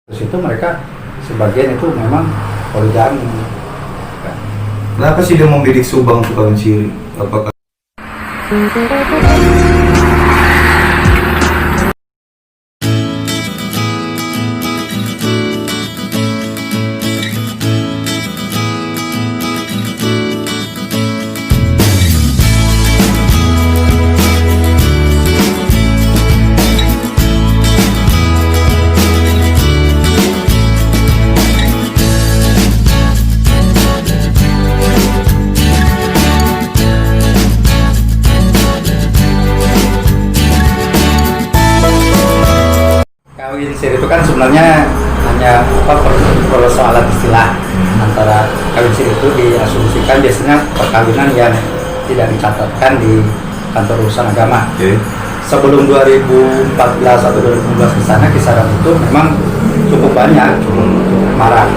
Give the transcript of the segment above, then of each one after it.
Terus itu mereka sebagian itu memang poligami. Kenapa sih dia membidik Subang untuk kawin siri? Apakah Kawin siri itu kan sebenarnya hanya persoalan istilah. Antara kawin siri itu diasumsikan biasanya perkawinan yang tidak dicatatkan di kantor urusan agama. Sebelum 2014 atau 2015 ke sana kisaran itu memang cukup banyak, cukup marak.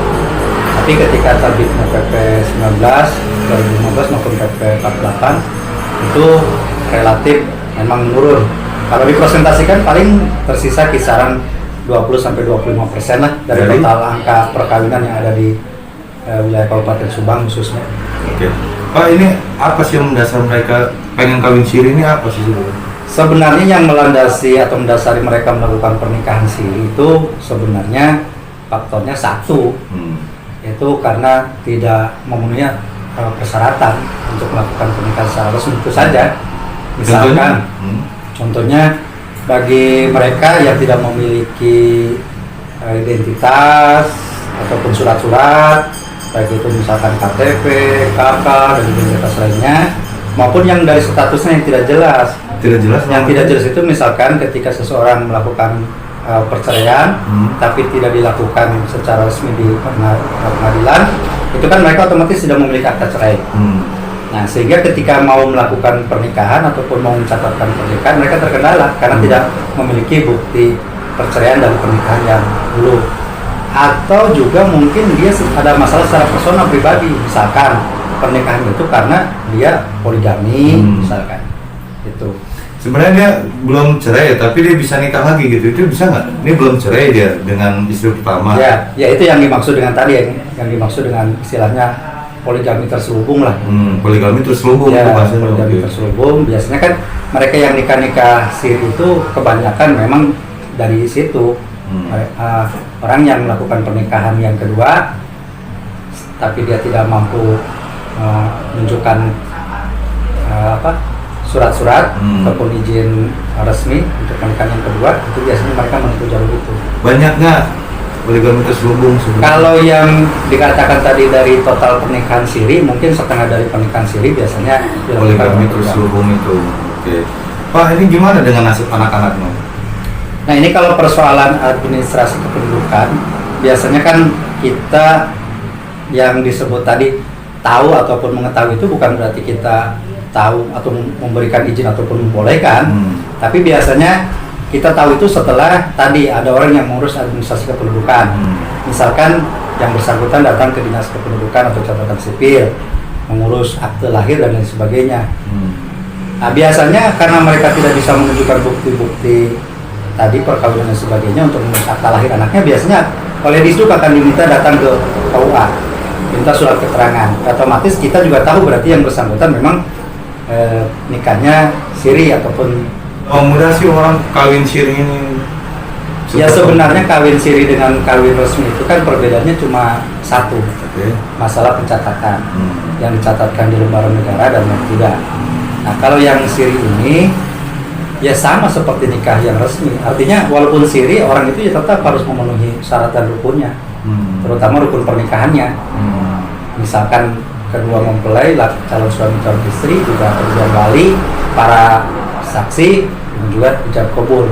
Tapi ketika terbitnya PP 19 2015 maupun PP 48 itu relatif memang menurun. Kalau dipresentasikan paling tersisa kisaran 20-25% lah dari total angka perkawinan yang ada di wilayah Kabupaten Subang khususnya. Pak, ini apa sih yang mendasar mereka pengen kawin siri ini apa sih sebenarnya? Sebenarnya yang melandasi atau mendasari mereka melakukan pernikahan siri itu sebenarnya faktornya satu, yaitu karena tidak memenuhi persyaratan untuk melakukan pernikahan secara resmi itu saja. Misalkan, contohnya bagi mereka yang tidak memiliki identitas ataupun surat-surat, baik itu misalkan KTP, KK, dan identitas lainnya, maupun yang dari statusnya yang tidak jelas. Yang tidak jelas itu misalkan ketika seseorang melakukan perceraian, tapi tidak dilakukan secara resmi di pengadilan, itu kan mereka otomatis sudah memiliki akta cerai. Nah, sehingga ketika mau melakukan pernikahan ataupun mau mencatatkan pernikahan, mereka terkendala karena tidak memiliki bukti perceraian dan pernikahan yang dulu. Atau juga mungkin dia ada masalah secara personal pribadi, misalkan pernikahan itu karena dia poligami, misalkan itu. Sebenarnya dia belum cerai tapi dia bisa nikah lagi gitu, itu bisa nggak? Ini belum cerai dia dengan istri pertama. Ya itu yang dimaksud dengan tadi, yang dimaksud dengan istilahnya poligami terselubung lah. Poligami terselubung. Ya, poligami terselubung. Biasanya kan mereka yang nikah siri itu kebanyakan memang dari situ. Orang yang melakukan pernikahan yang kedua, tapi dia tidak mampu menunjukkan surat-surat ataupun izin resmi untuk pernikahan yang kedua, itu biasanya mereka menempuh jalur itu. Banyak nggak poligami terselubung sebenarnya? Kalau yang dikatakan tadi dari total pernikahan siri, mungkin setengah dari pernikahan siri biasanya poligami terselubung itu. Pak, ini gimana dengan nasib anak-anaknya? Nah, ini kalau persoalan administrasi kependudukan, biasanya kan kita yang disebut tadi tahu ataupun mengetahui itu bukan berarti kita tahu atau memberikan izin ataupun membolehkan, tapi biasanya kita tahu itu setelah tadi ada orang yang mengurus administrasi kependudukan. Misalkan yang bersangkutan datang ke dinas kependudukan atau catatan sipil, mengurus akte lahir dan lain sebagainya. Nah, biasanya karena mereka tidak bisa menunjukkan bukti-bukti tadi perkawinan dan sebagainya untuk mengurus akta lahir anaknya, biasanya oleh Disduk akan diminta datang ke KUA, minta surat keterangan. Otomatis kita juga tahu berarti yang bersangkutan memang nikahnya siri ataupun mudah sih orang kawin siri ini. Ya sebenarnya kawin siri dengan kawin resmi itu kan perbedaannya cuma satu, masalah pencatatan. Yang dicatatkan di lembaran negara dan yang tidak. Nah, kalau yang siri ini ya sama seperti nikah yang resmi. Artinya walaupun siri, orang itu ya tetap harus memenuhi syarat dan rukunnya, terutama rukun pernikahannya. Misalkan kedua mempelai, calon suami calon istri, juga kemudian wali, para saksi, dan juga ijab kabul.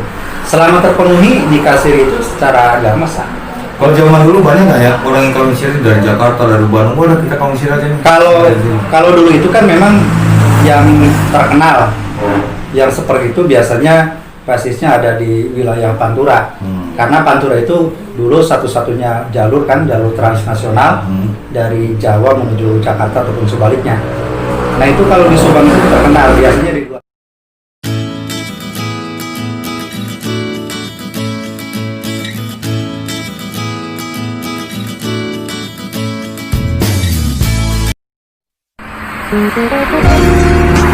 Selama terpenuhi nikah siri itu secara agama sah. Kalau zaman dulu banyak nggak ya orang yang kawin siri dari Jakarta, dari Bandung, udah kita kawin siri aja nih. Kalau dulu itu kan memang yang terkenal, yang seperti itu biasanya basisnya ada di wilayah Pantura. Karena Pantura itu dulu satu-satunya jalur transnasional dari Jawa menuju Jakarta ataupun sebaliknya. Nah, itu kalau di Subang itu terkenal biasanya di luar. Thank you.